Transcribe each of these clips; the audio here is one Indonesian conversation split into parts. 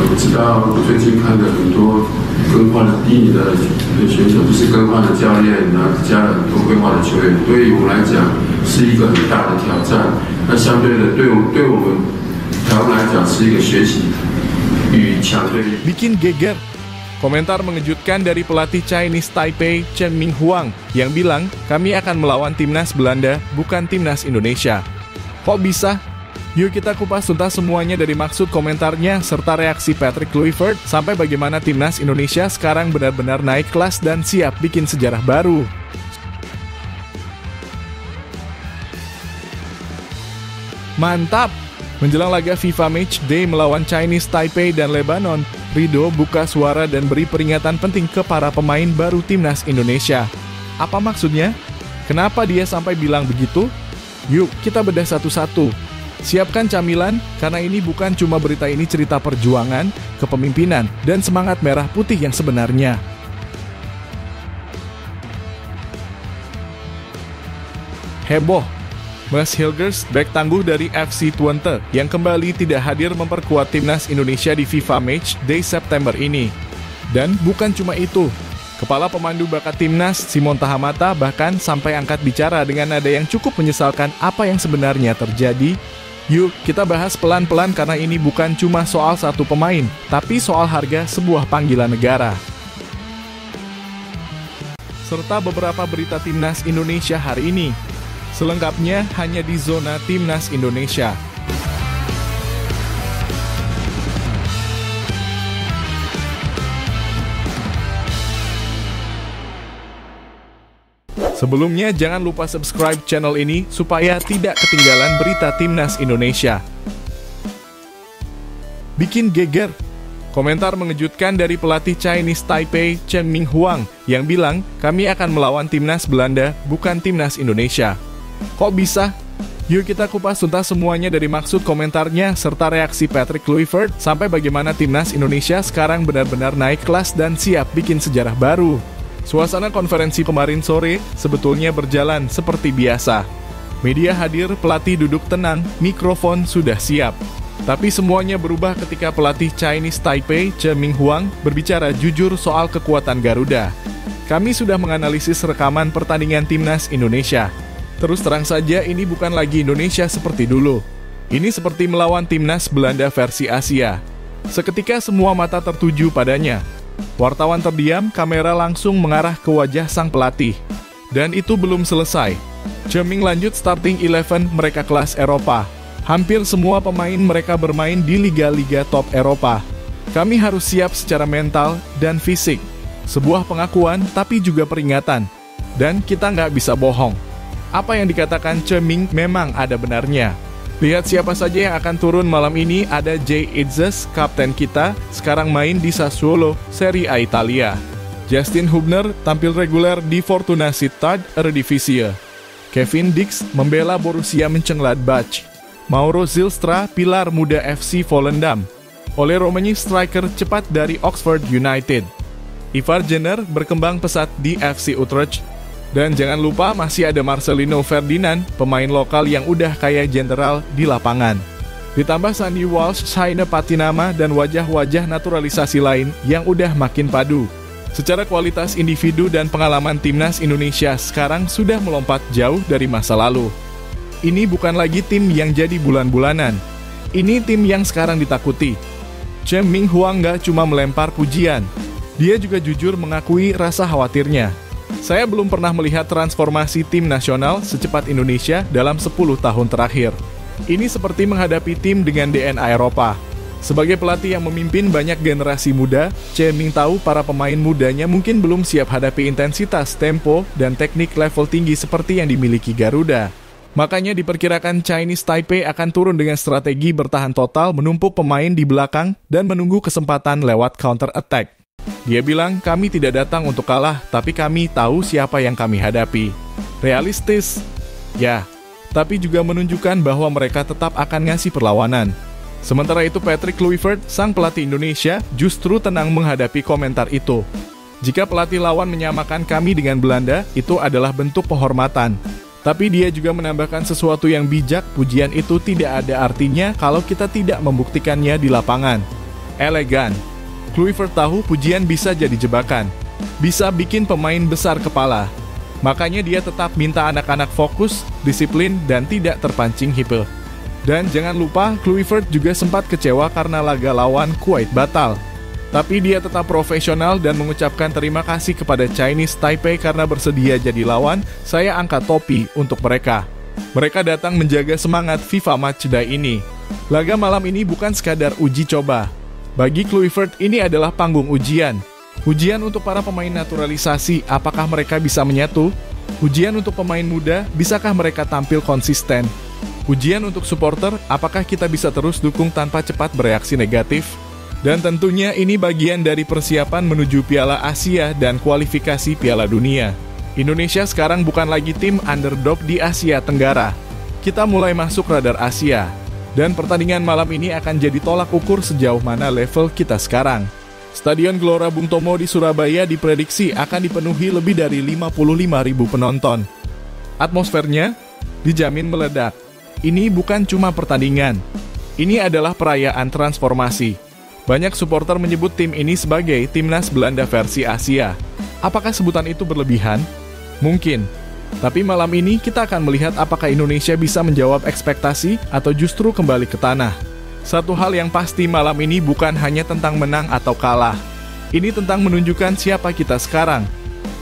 我知道最近看了很多更换了低迷的选手，就是更换了教练，然后加了很多规划的球员，对于我们来讲是一个很大的挑战。那相对的，对我们台湾来讲是一个学习与强队。Bikin geger. Komentar mengejutkan dari pelatih Chinese Taipei Chen Minghuang yang bilang kami akan melawan timnas Belanda, bukan timnas Indonesia. Kok bisa? Yuk kita kupas tuntas semuanya dari maksud komentarnya serta reaksi Patrick Kluivert sampai bagaimana timnas Indonesia sekarang benar-benar naik kelas dan siap bikin sejarah baru. Mantap! Menjelang laga FIFA Match Day melawan Chinese Taipei dan Lebanon, Ridho buka suara dan beri peringatan penting ke para pemain baru timnas Indonesia. Apa maksudnya? Kenapa dia sampai bilang begitu? Yuk kita bedah satu-satu. Siapkan camilan, karena ini bukan cuma berita ini cerita perjuangan, kepemimpinan, dan semangat merah putih yang sebenarnya. Heboh. Mas Hilgers, bek tangguh dari FC Twente, yang kembali tidak hadir memperkuat timnas Indonesia di FIFA Match Day September ini. Dan bukan cuma itu, kepala pemandu bakat timnas Simon Tahamata bahkan sampai angkat bicara dengan nada yang cukup menyesalkan apa yang sebenarnya terjadi. Yuk kita bahas pelan-pelan karena ini bukan cuma soal satu pemain, tapi soal harga sebuah panggilan negara. Serta beberapa berita timnas Indonesia hari ini. Selengkapnya hanya di Zona Timnas Indonesia. Sebelumnya jangan lupa subscribe channel ini supaya tidak ketinggalan berita timnas Indonesia. Bikin geger. Komentar mengejutkan dari pelatih Chinese Taipei Chen Minghuang yang bilang kami akan melawan timnas Belanda, bukan timnas Indonesia. Kok bisa? Yuk kita kupas tuntas semuanya dari maksud komentarnya serta reaksi Patrick Kluivert sampai bagaimana timnas Indonesia sekarang benar-benar naik kelas dan siap bikin sejarah baru. Suasana konferensi kemarin sore sebetulnya berjalan seperti biasa. Media hadir, pelatih duduk tenang, mikrofon sudah siap. Tapi semuanya berubah ketika pelatih Chinese Taipei Chen Minghuang berbicara jujur soal kekuatan Garuda. Kami sudah menganalisis rekaman pertandingan timnas Indonesia. Terus terang saja ini bukan lagi Indonesia seperti dulu. Ini seperti melawan timnas Belanda versi Asia. Seketika semua mata tertuju padanya. Wartawan terdiam, kamera langsung mengarah ke wajah sang pelatih. Dan itu belum selesai. Chen lanjut starting 11 mereka kelas Eropa. Hampir semua pemain mereka bermain di liga-liga top Eropa. Kami harus siap secara mental dan fisik. Sebuah pengakuan tapi juga peringatan. Dan kita nggak bisa bohong. Apa yang dikatakan Chen memang ada benarnya. Lihat siapa saja yang akan turun malam ini. Ada Jay Itzes, kapten kita, sekarang main di Sassuolo, Serie A Italia. Justin Hubner tampil reguler di Fortuna Sittard, Eredivisie. Kevin Dix membela Borussia Mönchengladbach. Mauro Zylstra, pilar muda FC Volendam. Ole Romani, striker cepat dari Oxford United. Ivar Jenner berkembang pesat di FC Utrecht. Dan jangan lupa masih ada Marcelino Ferdinand, pemain lokal yang udah kayak jenderal di lapangan. Ditambah Sandy Walsh, Shaina Patinama, dan wajah-wajah naturalisasi lain yang udah makin padu. Secara kualitas individu dan pengalaman timnas Indonesia sekarang sudah melompat jauh dari masa lalu. Ini bukan lagi tim yang jadi bulan-bulanan. Ini tim yang sekarang ditakuti. Chen Minghuang gak cuma melempar pujian. Dia juga jujur mengakui rasa khawatirnya. Saya belum pernah melihat transformasi tim nasional secepat Indonesia dalam 10 tahun terakhir. Ini seperti menghadapi tim dengan DNA Eropa. Sebagai pelatih yang memimpin banyak generasi muda, Chen Ming tahu para pemain mudanya mungkin belum siap hadapi intensitas, tempo, dan teknik level tinggi seperti yang dimiliki Garuda. Makanya diperkirakan Chinese Taipei akan turun dengan strategi bertahan total, menumpuk pemain di belakang, dan menunggu kesempatan lewat counter attack. Dia bilang, kami tidak datang untuk kalah, tapi kami tahu siapa yang kami hadapi. Realistis? Ya, tapi juga menunjukkan bahwa mereka tetap akan ngasih perlawanan. Sementara itu Patrick Kluivert, sang pelatih Indonesia, justru tenang menghadapi komentar itu. Jika pelatih lawan menyamakan kami dengan Belanda, itu adalah bentuk penghormatan. Tapi dia juga menambahkan sesuatu yang bijak, pujian itu tidak ada artinya kalau kita tidak membuktikannya di lapangan. elegan. Kluivert tahu pujian bisa jadi jebakan, bisa bikin pemain besar kepala. Makanya dia tetap minta anak-anak fokus, disiplin, dan tidak terpancing hipe. Dan jangan lupa, Kluivert juga sempat kecewa karena laga lawan Kuwait batal. Tapi dia tetap profesional dan mengucapkan terima kasih kepada Chinese Taipei karena bersedia jadi lawan. Saya angkat topi untuk mereka. Mereka datang menjaga semangat FIFA Matchday ini. Laga malam ini bukan sekadar uji coba. Bagi Kluivert ini adalah panggung ujian. Ujian untuk para pemain naturalisasi, apakah mereka bisa menyatu? Ujian untuk pemain muda, bisakah mereka tampil konsisten? Ujian untuk supporter, apakah kita bisa terus dukung tanpa cepat bereaksi negatif? Dan tentunya ini bagian dari persiapan menuju Piala Asia dan kualifikasi Piala Dunia. Indonesia sekarang bukan lagi tim underdog di Asia Tenggara. Kita mulai masuk radar Asia. Dan pertandingan malam ini akan jadi tolak ukur sejauh mana level kita sekarang. Stadion Gelora Bung Tomo di Surabaya diprediksi akan dipenuhi lebih dari 55.000 penonton. Atmosfernya dijamin meledak. Ini bukan cuma pertandingan. Ini adalah perayaan transformasi. Banyak supporter menyebut tim ini sebagai Timnas Belanda versi Asia. Apakah sebutan itu berlebihan? Mungkin. Tapi malam ini kita akan melihat apakah Indonesia bisa menjawab ekspektasi atau justru kembali ke tanah. Satu hal yang pasti malam ini bukan hanya tentang menang atau kalah. Ini tentang menunjukkan siapa kita sekarang.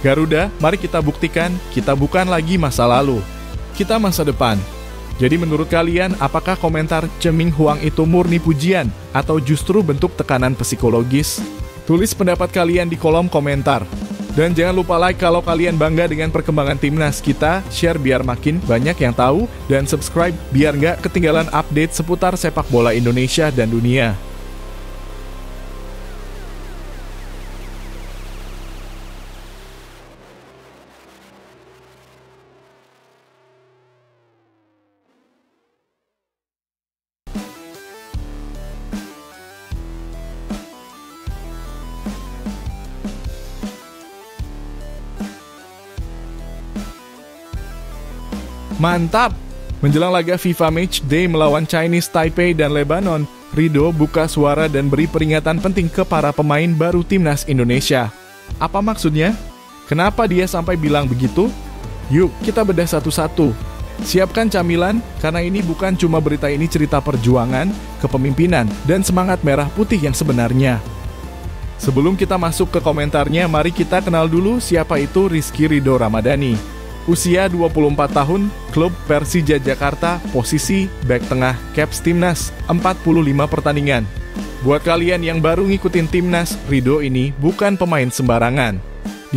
Garuda, mari kita buktikan kita bukan lagi masa lalu. Kita masa depan. Jadi menurut kalian, apakah komentar Chen Minghuang itu murni pujian atau justru bentuk tekanan psikologis? Tulis pendapat kalian di kolom komentar. Dan jangan lupa like kalau kalian bangga dengan perkembangan timnas kita, share biar makin banyak yang tahu, dan subscribe biar nggak ketinggalan update seputar sepak bola Indonesia dan dunia. Mantap! Menjelang laga FIFA Matchday melawan Chinese Taipei dan Lebanon, Ridho buka suara dan beri peringatan penting ke para pemain baru timnas Indonesia. Apa maksudnya? Kenapa dia sampai bilang begitu? Yuk, kita bedah satu-satu. Siapkan camilan, karena ini bukan cuma berita, ini cerita perjuangan, kepemimpinan, dan semangat merah putih yang sebenarnya. Sebelum kita masuk ke komentarnya, mari kita kenal dulu siapa itu Rizky Ridho Ramadhani. Usia 24 tahun, klub Persija Jakarta, posisi bek tengah, caps timnas, 45 pertandingan. Buat kalian yang baru ngikutin timnas, Ridho ini bukan pemain sembarangan.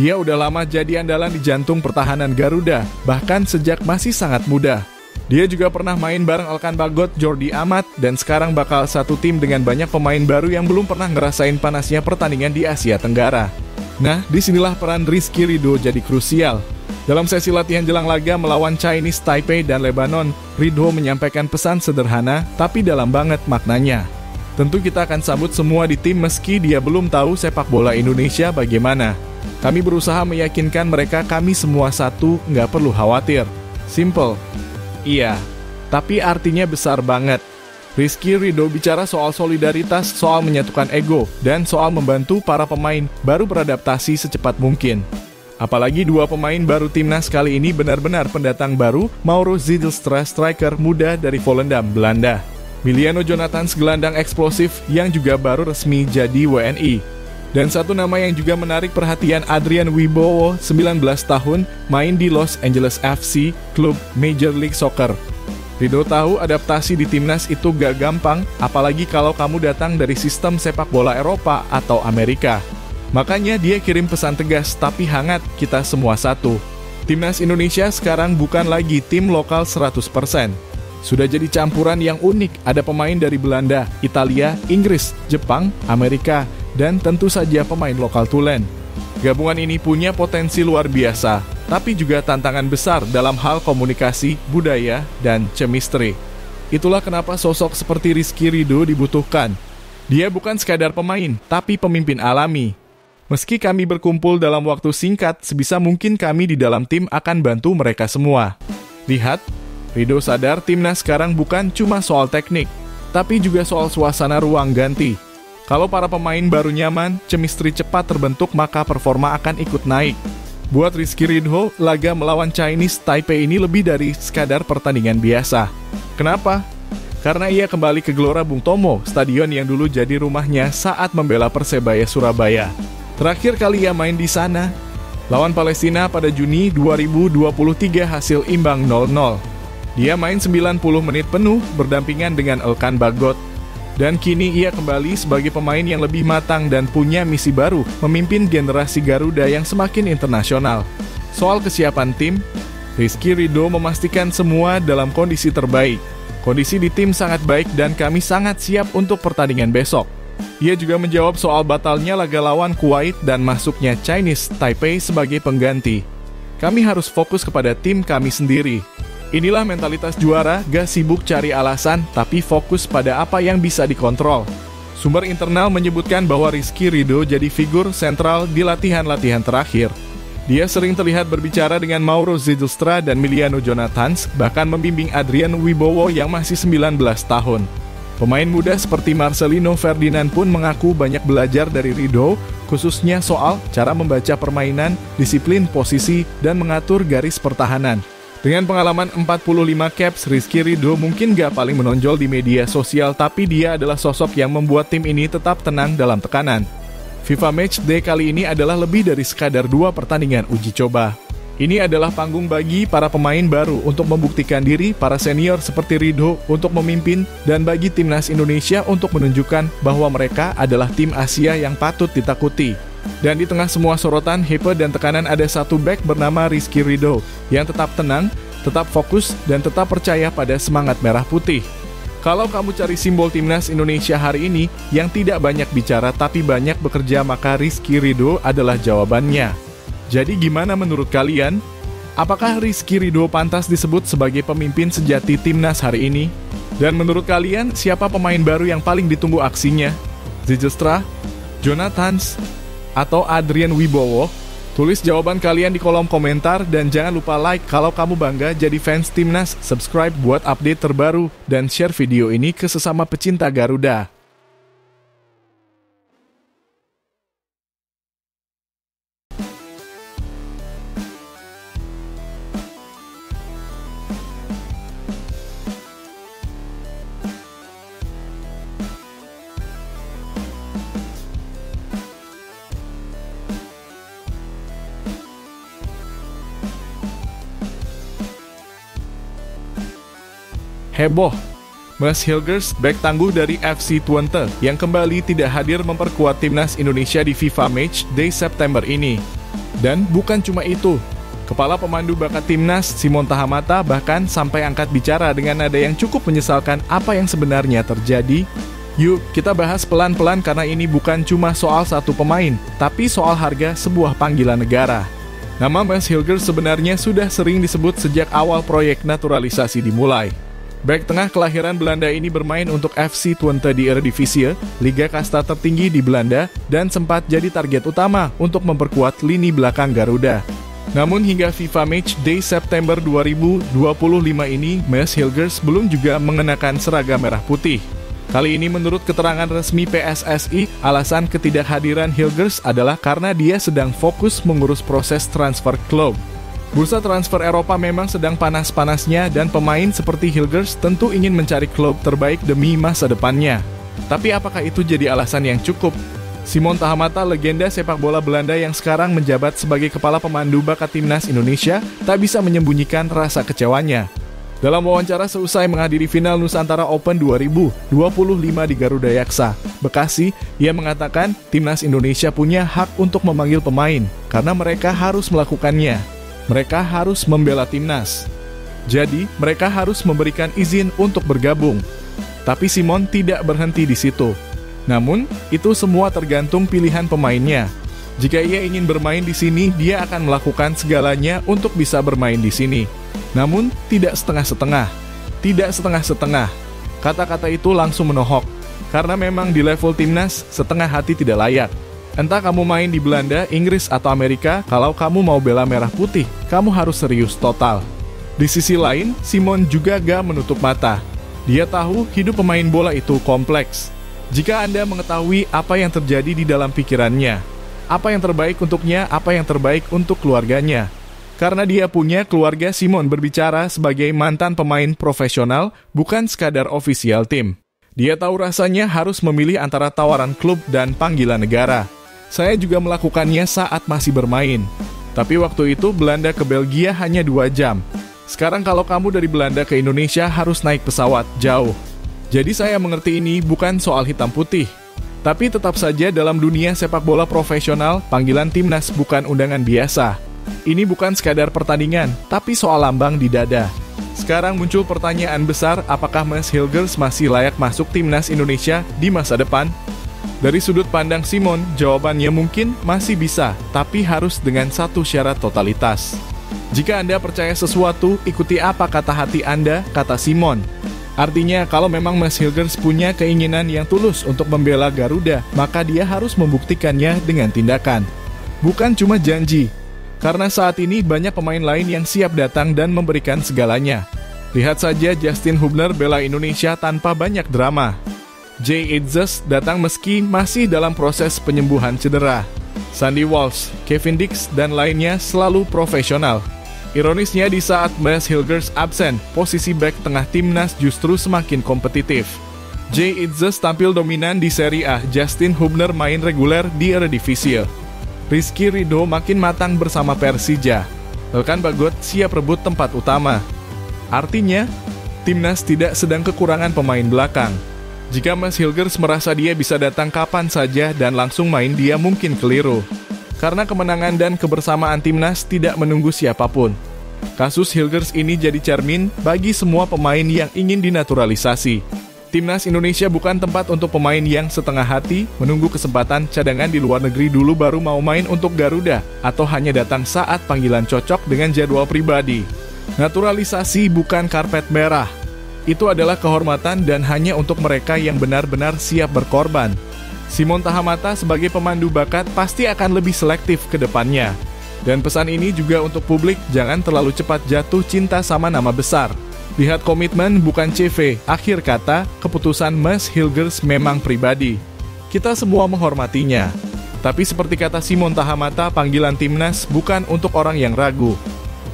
Dia udah lama jadi andalan di jantung pertahanan Garuda, bahkan sejak masih sangat muda. Dia juga pernah main bareng Elkan Bagot, Jordi Amat, dan sekarang bakal satu tim dengan banyak pemain baru yang belum pernah ngerasain panasnya pertandingan di Asia Tenggara. Nah, disinilah peran Rizky Ridho jadi krusial. Dalam sesi latihan jelang laga melawan Chinese Taipei dan Lebanon, Ridho menyampaikan pesan sederhana, tapi dalam banget maknanya. Tentu kita akan sambut semua di tim meski dia belum tahu sepak bola Indonesia bagaimana. Kami berusaha meyakinkan mereka kami semua satu, nggak perlu khawatir. Simple. Iya, tapi artinya besar banget. Rizky Ridho bicara soal solidaritas, soal menyatukan ego, dan soal membantu para pemain baru beradaptasi secepat mungkin. Apalagi dua pemain baru timnas kali ini benar-benar pendatang baru, Mauro Zijlstra, striker muda dari Volendam, Belanda. Miliano Jonathans, gelandang eksplosif yang juga baru resmi jadi WNI. Dan satu nama yang juga menarik perhatian, Adrian Wibowo, 19 tahun, main di Los Angeles FC, klub Major League Soccer. Ridho tahu adaptasi di timnas itu gak gampang, apalagi kalau kamu datang dari sistem sepak bola Eropa atau Amerika. Makanya dia kirim pesan tegas tapi hangat, kita semua satu. Timnas Indonesia sekarang bukan lagi tim lokal 100%. Sudah jadi campuran yang unik, ada pemain dari Belanda, Italia, Inggris, Jepang, Amerika, dan tentu saja pemain lokal tulen. Gabungan ini punya potensi luar biasa, tapi juga tantangan besar dalam hal komunikasi, budaya, dan chemistry. Itulah kenapa sosok seperti Rizky Ridho dibutuhkan. Dia bukan sekadar pemain, tapi pemimpin alami. Meski kami berkumpul dalam waktu singkat, sebisa mungkin kami di dalam tim akan bantu mereka semua. Lihat, Ridho sadar timnas sekarang bukan cuma soal teknik, tapi juga soal suasana ruang ganti. Kalau para pemain baru nyaman, chemistry cepat terbentuk, maka performa akan ikut naik. Buat Rizky Ridho, laga melawan Chinese Taipei ini lebih dari sekadar pertandingan biasa. Kenapa? Karena ia kembali ke Gelora Bung Tomo, stadion yang dulu jadi rumahnya saat membela Persebaya Surabaya. Terakhir kali ia main di sana, lawan Palestina pada Juni 2023 hasil imbang 0-0. Dia main 90 menit penuh berdampingan dengan Elkan Bagot. Dan kini ia kembali sebagai pemain yang lebih matang dan punya misi baru, memimpin generasi Garuda yang semakin internasional. Soal kesiapan tim, Rizky Ridho memastikan semua dalam kondisi terbaik. Kondisi di tim sangat baik dan kami sangat siap untuk pertandingan besok. Ia juga menjawab soal batalnya laga lawan Kuwait dan masuknya Chinese Taipei sebagai pengganti. Kami harus fokus kepada tim kami sendiri. Inilah mentalitas juara, gak sibuk cari alasan, tapi fokus pada apa yang bisa dikontrol. Sumber internal menyebutkan bahwa Rizky Ridho jadi figur sentral di latihan-latihan terakhir. Dia sering terlihat berbicara dengan Mauro Zylstra dan Miliano Jonathans, bahkan membimbing Adrian Wibowo yang masih 19 tahun. Pemain muda seperti Marcelino Ferdinand pun mengaku banyak belajar dari Ridho, khususnya soal cara membaca permainan, disiplin posisi, dan mengatur garis pertahanan. Dengan pengalaman 45 caps, Rizky Ridho mungkin gak paling menonjol di media sosial, tapi dia adalah sosok yang membuat tim ini tetap tenang dalam tekanan. FIFA Matchday kali ini adalah lebih dari sekadar 2 pertandingan uji coba. Ini adalah panggung bagi para pemain baru untuk membuktikan diri, para senior seperti Ridho untuk memimpin, dan bagi timnas Indonesia untuk menunjukkan bahwa mereka adalah tim Asia yang patut ditakuti. Dan di tengah semua sorotan, hype dan tekanan ada satu bek bernama Rizky Ridho yang tetap tenang, tetap fokus, dan tetap percaya pada semangat merah putih. Kalau kamu cari simbol timnas Indonesia hari ini yang tidak banyak bicara tapi banyak bekerja, maka Rizky Ridho adalah jawabannya. Jadi gimana menurut kalian? Apakah Rizky Ridho pantas disebut sebagai pemimpin sejati timnas hari ini? Dan menurut kalian, siapa pemain baru yang paling ditunggu aksinya? Zylstra, Jonathans, atau Adrian Wibowo? Tulis jawaban kalian di kolom komentar dan jangan lupa like kalau kamu bangga jadi fans timnas, subscribe buat update terbaru, dan share video ini ke sesama pecinta Garuda. Heboh, Mads Hilgers, bek tangguh dari FC Twente, yang kembali tidak hadir memperkuat timnas Indonesia di FIFA Matchday September ini. Dan bukan cuma itu, kepala pemandu bakat timnas, Simon Tahamata, bahkan sampai angkat bicara dengan nada yang cukup menyesalkan apa yang sebenarnya terjadi. Yuk, kita bahas pelan-pelan karena ini bukan cuma soal satu pemain, tapi soal harga sebuah panggilan negara. Nama Mads Hilgers sebenarnya sudah sering disebut sejak awal proyek naturalisasi dimulai. Bek tengah kelahiran Belanda ini bermain untuk FC Twente di Eredivisie, liga kasta tertinggi di Belanda, dan sempat jadi target utama untuk memperkuat lini belakang Garuda. Namun hingga FIFA Matchday September 2025 ini, Mads Hilgers belum juga mengenakan seragam merah putih. Kali ini menurut keterangan resmi PSSI, alasan ketidakhadiran Hilgers adalah karena dia sedang fokus mengurus proses transfer klub. Bursa transfer Eropa memang sedang panas-panasnya dan pemain seperti Hilgers tentu ingin mencari klub terbaik demi masa depannya. Tapi apakah itu jadi alasan yang cukup? Simon Tahamata, legenda sepak bola Belanda yang sekarang menjabat sebagai kepala pemandu bakat timnas Indonesia, tak bisa menyembunyikan rasa kecewanya. Dalam wawancara seusai menghadiri final Nusantara Open 2025 di Garuda Yaksa, Bekasi, ia mengatakan timnas Indonesia punya hak untuk memanggil pemain karena mereka harus melakukannya. Mereka harus membela timnas. Jadi, mereka harus memberikan izin untuk bergabung. Tapi Simon tidak berhenti di situ. Namun, itu semua tergantung pilihan pemainnya. Jika ia ingin bermain di sini, dia akan melakukan segalanya untuk bisa bermain di sini. Namun, tidak setengah-setengah. Tidak setengah-setengah. Kata-kata itu langsung menohok. Karena memang di level timnas, setengah hati tidak layak. Entah kamu main di Belanda, Inggris, atau Amerika, kalau kamu mau bela merah putih, kamu harus serius total. Di sisi lain, Simon juga gak menutup mata. Dia tahu hidup pemain bola itu kompleks. Jika Anda mengetahui apa yang terjadi di dalam pikirannya, apa yang terbaik untuknya, apa yang terbaik untuk keluarganya. Karena dia punya keluarga, Simon berbicara sebagai mantan pemain profesional, bukan sekadar ofisial tim. Dia tahu rasanya harus memilih antara tawaran klub dan panggilan negara. Saya juga melakukannya saat masih bermain. Tapi waktu itu Belanda ke Belgia hanya 2 jam. Sekarang kalau kamu dari Belanda ke Indonesia harus naik pesawat jauh. Jadi saya mengerti ini bukan soal hitam putih. Tapi tetap saja dalam dunia sepak bola profesional, panggilan timnas bukan undangan biasa. Ini bukan sekadar pertandingan, tapi soal lambang di dada. Sekarang muncul pertanyaan besar, apakah Mads Hilgers masih layak masuk timnas Indonesia di masa depan? Dari sudut pandang Simon, jawabannya mungkin masih bisa, tapi harus dengan satu syarat totalitas. Jika Anda percaya sesuatu, ikuti apa kata hati Anda, kata Simon. Artinya, kalau memang Mads Hilgers punya keinginan yang tulus untuk membela Garuda, maka dia harus membuktikannya dengan tindakan. Bukan cuma janji, karena saat ini banyak pemain lain yang siap datang dan memberikan segalanya. Lihat saja Justin Hubner bela Indonesia tanpa banyak drama. Jay Itzes datang meski masih dalam proses penyembuhan cedera. Sandy Walsh, Kevin Dix, dan lainnya selalu profesional. Ironisnya di saat Mads Hilgers absen, posisi bek tengah timnas justru semakin kompetitif. Jay Itzes tampil dominan di Serie A, Justin Hubner main reguler di Eredivisie. Rizky Ridho makin matang bersama Persija. Elkan Bagot siap rebut tempat utama. Artinya, timnas tidak sedang kekurangan pemain belakang. Jika Mads Hilgers merasa dia bisa datang kapan saja dan langsung main, dia mungkin keliru. Karena kemenangan dan kebersamaan timnas tidak menunggu siapapun. Kasus Hilgers ini jadi cermin bagi semua pemain yang ingin dinaturalisasi. Timnas Indonesia bukan tempat untuk pemain yang setengah hati menunggu kesempatan cadangan di luar negeri dulu baru mau main untuk Garuda, atau hanya datang saat panggilan cocok dengan jadwal pribadi. Naturalisasi bukan karpet merah. Itu adalah kehormatan dan hanya untuk mereka yang benar-benar siap berkorban. Simon Tahamata sebagai pemandu bakat pasti akan lebih selektif ke depannya. Dan pesan ini juga untuk publik, jangan terlalu cepat jatuh cinta sama nama besar. Lihat komitmen bukan CV, akhir kata, keputusan Mads Hilgers memang pribadi. Kita semua menghormatinya. Tapi seperti kata Simon Tahamata, panggilan timnas bukan untuk orang yang ragu.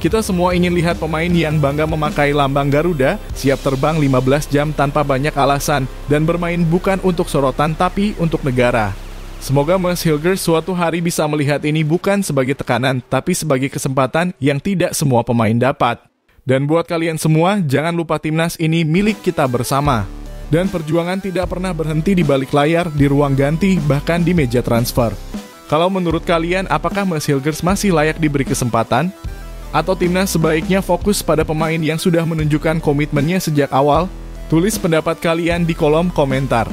Kita semua ingin lihat pemain yang bangga memakai lambang Garuda, siap terbang 15 jam tanpa banyak alasan, dan bermain bukan untuk sorotan tapi untuk negara. Semoga Mads Hilgers suatu hari bisa melihat ini bukan sebagai tekanan, tapi sebagai kesempatan yang tidak semua pemain dapat. Dan buat kalian semua, jangan lupa timnas ini milik kita bersama. Dan perjuangan tidak pernah berhenti di balik layar, di ruang ganti, bahkan di meja transfer. Kalau menurut kalian, apakah Mads Hilgers masih layak diberi kesempatan? Atau timnas sebaiknya fokus pada pemain yang sudah menunjukkan komitmennya sejak awal? Tulis pendapat kalian di kolom komentar.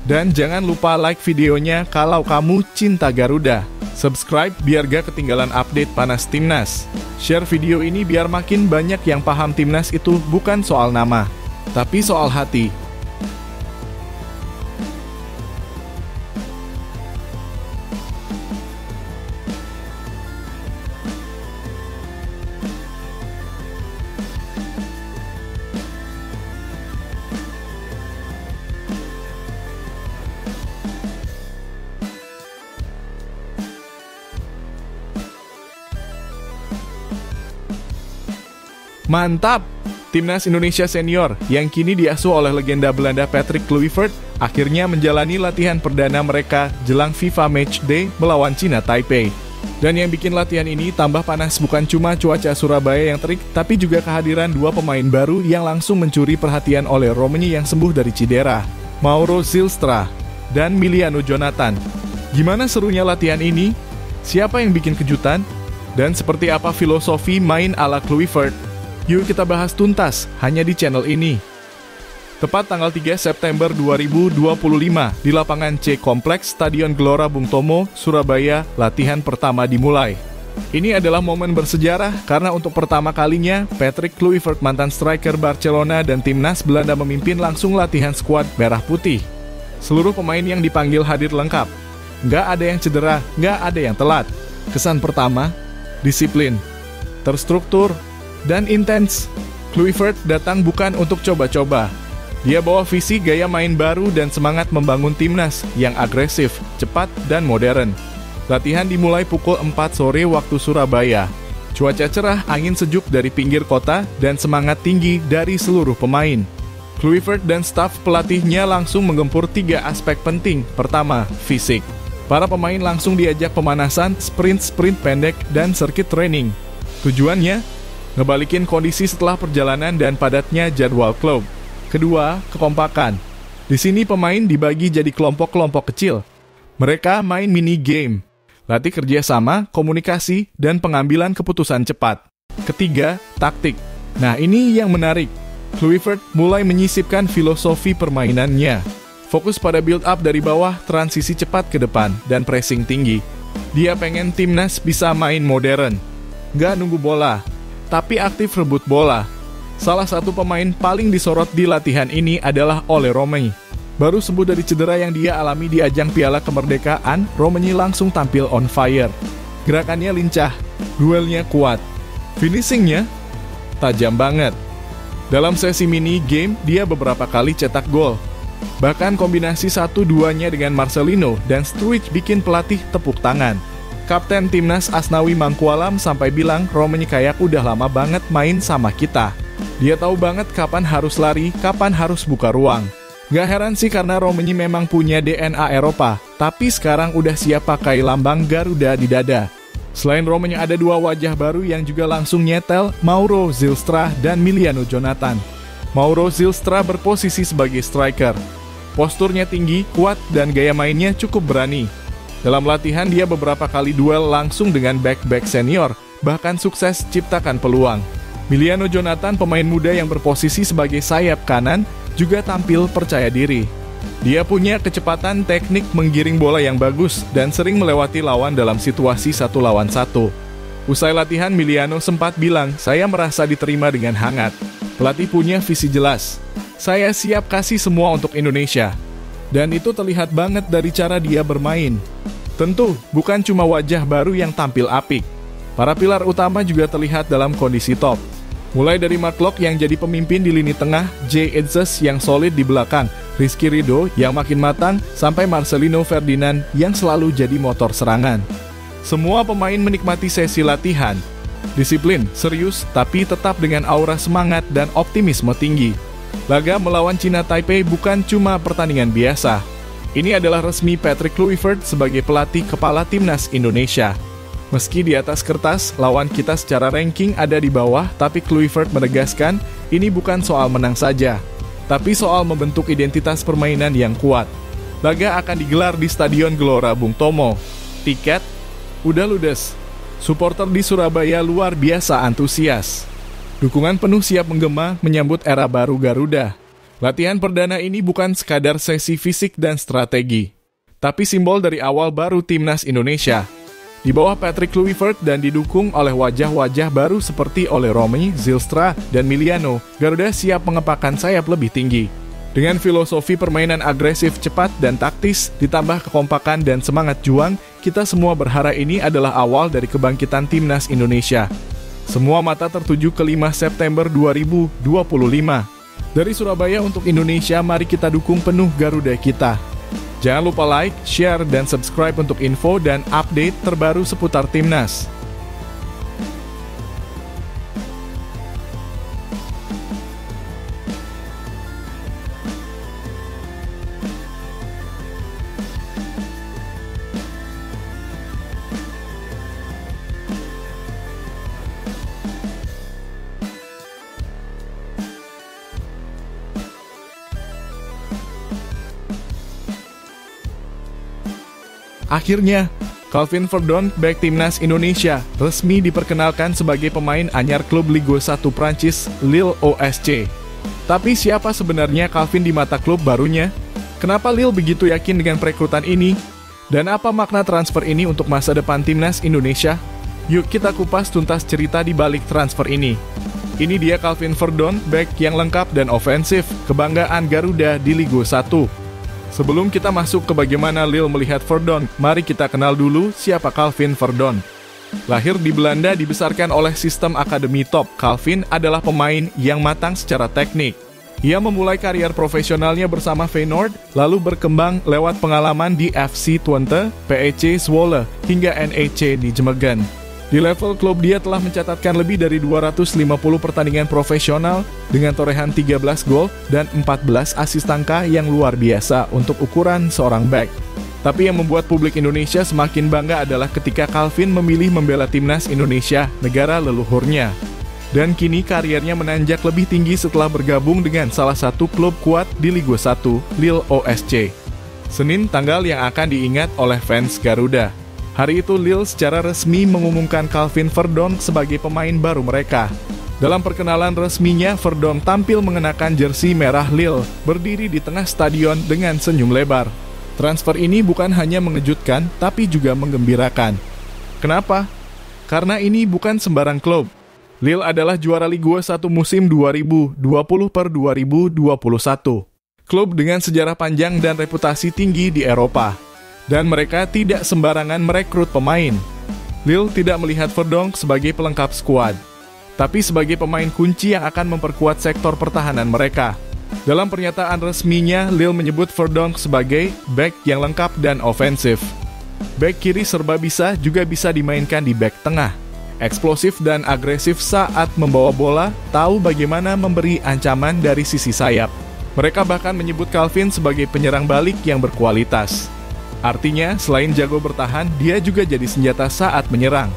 Dan jangan lupa like videonya kalau kamu cinta Garuda. Subscribe biar gak ketinggalan update panas timnas. Share video ini biar makin banyak yang paham timnas itu bukan soal nama, tapi soal hati. Mantap! Timnas Indonesia Senior yang kini diasuh oleh legenda Belanda Patrick Kluivert akhirnya menjalani latihan perdana mereka jelang FIFA Matchday melawan China Taipei. Dan yang bikin latihan ini tambah panas bukan cuma cuaca Surabaya yang terik, tapi juga kehadiran 2 pemain baru yang langsung mencuri perhatian oleh Romani yang sembuh dari cedera, Mauro Zylstra dan Miliano Jonathan. Gimana serunya latihan ini? Siapa yang bikin kejutan? Dan seperti apa filosofi main ala Kluivert? Yuk kita bahas tuntas, hanya di channel ini. Tepat tanggal 3 September 2025, di lapangan C Kompleks Stadion Gelora Bung Tomo, Surabaya, latihan pertama dimulai. Ini adalah momen bersejarah karena untuk pertama kalinya, Patrick Kluivert, mantan striker Barcelona dan timnas Belanda memimpin langsung latihan skuad merah putih. Seluruh pemain yang dipanggil hadir lengkap. Nggak ada yang cedera, nggak ada yang telat. Kesan pertama, disiplin, terstruktur, dan intens. Kluivert datang bukan untuk coba-coba. Dia bawa visi gaya main baru dan semangat membangun timnas yang agresif, cepat, dan modern. Latihan dimulai pukul 4 sore waktu Surabaya. Cuaca cerah, angin sejuk dari pinggir kota, dan semangat tinggi dari seluruh pemain. Kluivert dan staf pelatihnya langsung menggempur 3 aspek penting. Pertama, fisik. Para pemain langsung diajak pemanasan, sprint pendek, dan sirkuit training. Tujuannya, ngebalikin kondisi setelah perjalanan dan padatnya jadwal klub. Kedua, kekompakan. Di sini pemain dibagi jadi kelompok-kelompok kecil. Mereka main mini game, latih kerjasama, komunikasi, dan pengambilan keputusan cepat. Ketiga, taktik. Nah, ini yang menarik. Kluivert mulai menyisipkan filosofi permainannya. Fokus pada build up dari bawah, transisi cepat ke depan, dan pressing tinggi. Dia pengen timnas bisa main modern. Nggak nunggu bola, tapi aktif rebut bola. Salah satu pemain paling disorot di latihan ini adalah Ole Romenyi. Baru sembuh dari cedera yang dia alami di ajang Piala Kemerdekaan, Romenyi langsung tampil on fire. Gerakannya lincah, duelnya kuat, finishingnya tajam banget. Dalam sesi mini game, dia beberapa kali cetak gol. Bahkan kombinasi 1-2-nya dengan Marcelino dan Struijk bikin pelatih tepuk tangan. Kapten timnas Asnawi Mangkualam sampai bilang Romenyi kayak udah lama banget main sama kita. Dia tahu banget kapan harus lari, kapan harus buka ruang. Gak heran sih karena Romenyi memang punya DNA Eropa, tapi sekarang udah siap pakai lambang Garuda di dada. Selain Romenyi ada 2 wajah baru yang juga langsung nyetel, Mauro Zylstra dan Miliano Jonathan. Mauro Zylstra berposisi sebagai striker. Posturnya tinggi, kuat, dan gaya mainnya cukup berani. Dalam latihan dia beberapa kali duel langsung dengan back-back senior, bahkan sukses ciptakan peluang. Miliano Jonathan, pemain muda yang berposisi sebagai sayap kanan, juga tampil percaya diri. Dia punya kecepatan teknik menggiring bola yang bagus dan sering melewati lawan dalam situasi 1 lawan 1. Usai latihan, Miliano sempat bilang, "Saya merasa diterima dengan hangat. Pelatih punya visi jelas. Saya siap kasih semua untuk Indonesia." Dan itu terlihat banget dari cara dia bermain. Tentu, bukan cuma wajah baru yang tampil apik. Para pilar utama juga terlihat dalam kondisi top. Mulai dari Mark Locke yang jadi pemimpin di lini tengah, Jay Etzes yang solid di belakang, Rizky Ridho yang makin matang, sampai Marcelino Ferdinand yang selalu jadi motor serangan. Semua pemain menikmati sesi latihan. Disiplin, serius, tapi tetap dengan aura semangat dan optimisme tinggi. Laga melawan China Taipei bukan cuma pertandingan biasa. Ini adalah resmi Patrick Kluivert sebagai pelatih kepala timnas Indonesia. Meski di atas kertas, lawan kita secara ranking ada di bawah, tapi Kluivert menegaskan, ini bukan soal menang saja, tapi soal membentuk identitas permainan yang kuat. Laga akan digelar di Stadion Gelora Bung Tomo. Tiket udah ludes. Supporter di Surabaya luar biasa antusias. Dukungan penuh siap menggema menyambut era baru Garuda. Latihan perdana ini bukan sekadar sesi fisik dan strategi, tapi simbol dari awal baru timnas Indonesia. Di bawah Patrick Kluivert dan didukung oleh wajah-wajah baru seperti Ole Romenyi, Zylstra, dan Miliano, Garuda siap mengepakkan sayap lebih tinggi. Dengan filosofi permainan agresif, cepat, dan taktis, ditambah kekompakan dan semangat juang, kita semua berharap ini adalah awal dari kebangkitan timnas Indonesia. Semua mata tertuju ke 5 September 2025. Dari Surabaya untuk Indonesia, mari kita dukung penuh Garuda kita. Jangan lupa like, share, dan subscribe untuk info dan update terbaru seputar timnas. Akhirnya, Calvin Verdon, bek timnas Indonesia, resmi diperkenalkan sebagai pemain anyar klub Ligue 1 Prancis, Lille OSC. Tapi siapa sebenarnya Calvin di mata klub barunya? Kenapa Lille begitu yakin dengan perekrutan ini? Dan apa makna transfer ini untuk masa depan timnas Indonesia? Yuk kita kupas tuntas cerita di balik transfer ini. Ini dia Calvin Verdon, bek yang lengkap dan ofensif, kebanggaan Garuda di Ligue 1. Sebelum kita masuk ke bagaimana Lille melihat Verdon, mari kita kenal dulu siapa Calvin Verdon. Lahir di Belanda, dibesarkan oleh sistem akademi top, Calvin adalah pemain yang matang secara teknik. Ia memulai karier profesionalnya bersama Feyenoord, lalu berkembang lewat pengalaman di FC Twente, PEC Zwolle, hingga NEC Nijmegen. Di level klub dia telah mencatatkan lebih dari 250 pertandingan profesional dengan torehan 13 gol dan 14 assist angka yang luar biasa untuk ukuran seorang bek. Tapi yang membuat publik Indonesia semakin bangga adalah ketika Calvin memilih membela timnas Indonesia, negara leluhurnya. Dan kini kariernya menanjak lebih tinggi setelah bergabung dengan salah satu klub kuat di Liga 1, Lille OSC. Senin tanggal yang akan diingat oleh fans Garuda. Hari itu Lille secara resmi mengumumkan Calvin Verdonk sebagai pemain baru mereka. Dalam perkenalan resminya, Verdonk tampil mengenakan jersey merah Lille, berdiri di tengah stadion dengan senyum lebar. Transfer ini bukan hanya mengejutkan, tapi juga menggembirakan. Kenapa? Karena ini bukan sembarang klub. Lille adalah juara Liga 1 musim 2020-2021. Klub dengan sejarah panjang dan reputasi tinggi di Eropa. Dan mereka tidak sembarangan merekrut pemain. Lille tidak melihat Verdonk sebagai pelengkap skuad, tapi sebagai pemain kunci yang akan memperkuat sektor pertahanan mereka. Dalam pernyataan resminya, Lille menyebut Verdonk sebagai bek yang lengkap dan ofensif. Bek kiri serba bisa juga bisa dimainkan di bek tengah. Eksplosif dan agresif saat membawa bola, tahu bagaimana memberi ancaman dari sisi sayap. Mereka bahkan menyebut Calvin sebagai penyerang balik yang berkualitas. Artinya, selain jago bertahan, dia juga jadi senjata saat menyerang.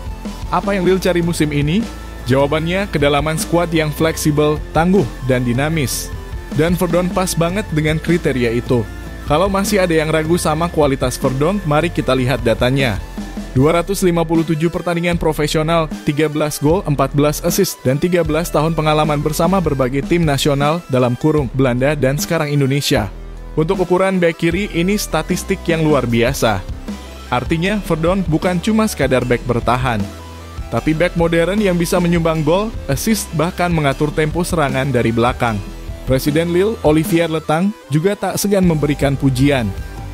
Apa yang Lille cari musim ini? Jawabannya, kedalaman skuad yang fleksibel, tangguh, dan dinamis. Dan Verdonk pas banget dengan kriteria itu. Kalau masih ada yang ragu sama kualitas Verdonk, mari kita lihat datanya. 257 pertandingan profesional, 13 gol, 14 assist, dan 13 tahun pengalaman bersama berbagai tim nasional dalam kurung Belanda dan sekarang Indonesia. Untuk ukuran bek kiri, ini statistik yang luar biasa. Artinya, Verdonk bukan cuma sekadar bek bertahan, tapi bek modern yang bisa menyumbang gol, assist, bahkan mengatur tempo serangan dari belakang. Presiden Lille, Olivier Letang, juga tak segan memberikan pujian.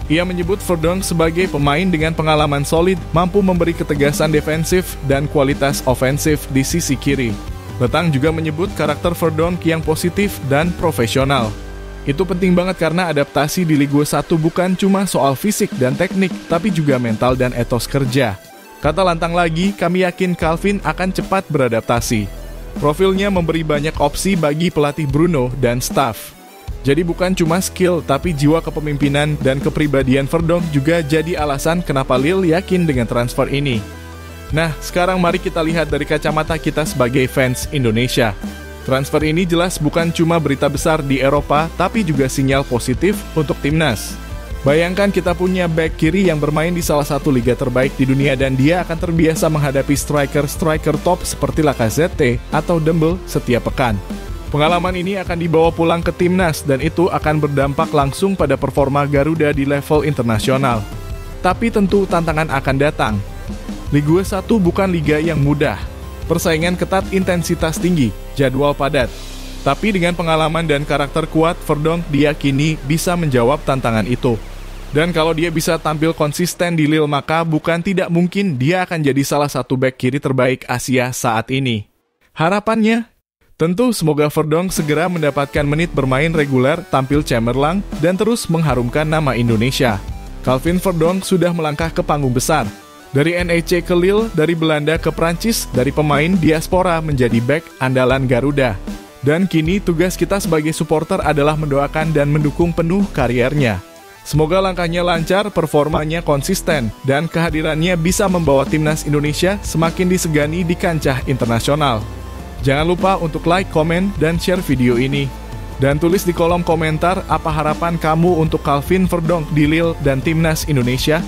Ia menyebut Verdonk sebagai pemain dengan pengalaman solid, mampu memberi ketegasan defensif dan kualitas ofensif di sisi kiri. Letang juga menyebut karakter Verdonk yang positif dan profesional. Itu penting banget karena adaptasi di Liga 1 bukan cuma soal fisik dan teknik, tapi juga mental dan etos kerja. Kata Lantang lagi, kami yakin Calvin akan cepat beradaptasi. Profilnya memberi banyak opsi bagi pelatih Bruno dan staf. Jadi bukan cuma skill, tapi jiwa kepemimpinan dan kepribadian Verdonk juga jadi alasan kenapa Lille yakin dengan transfer ini. Nah, sekarang mari kita lihat dari kacamata kita sebagai fans Indonesia. Transfer ini jelas bukan cuma berita besar di Eropa, tapi juga sinyal positif untuk timnas. Bayangkan kita punya bek kiri yang bermain di salah satu liga terbaik di dunia dan dia akan terbiasa menghadapi striker-striker top seperti Lacazette atau Dembele setiap pekan. Pengalaman ini akan dibawa pulang ke timnas dan itu akan berdampak langsung pada performa Garuda di level internasional. Tapi tentu tantangan akan datang. Liga 1 bukan liga yang mudah. Persaingan ketat, intensitas tinggi, jadwal padat. Tapi dengan pengalaman dan karakter kuat, Verdonk diyakini bisa menjawab tantangan itu. Dan kalau dia bisa tampil konsisten di Lille, maka bukan tidak mungkin dia akan jadi salah satu bek kiri terbaik Asia saat ini. Harapannya, tentu semoga Verdonk segera mendapatkan menit bermain reguler, tampil cemerlang, dan terus mengharumkan nama Indonesia. Calvin Verdonk sudah melangkah ke panggung besar. Dari NEC ke Lille, dari Belanda ke Prancis, dari pemain diaspora menjadi bek andalan Garuda. Dan kini tugas kita sebagai supporter adalah mendoakan dan mendukung penuh kariernya. Semoga langkahnya lancar, performanya konsisten, dan kehadirannya bisa membawa timnas Indonesia semakin disegani di kancah internasional. Jangan lupa untuk like, komen, dan share video ini. Dan tulis di kolom komentar apa harapan kamu untuk Calvin Verdonk di Lille dan timnas Indonesia.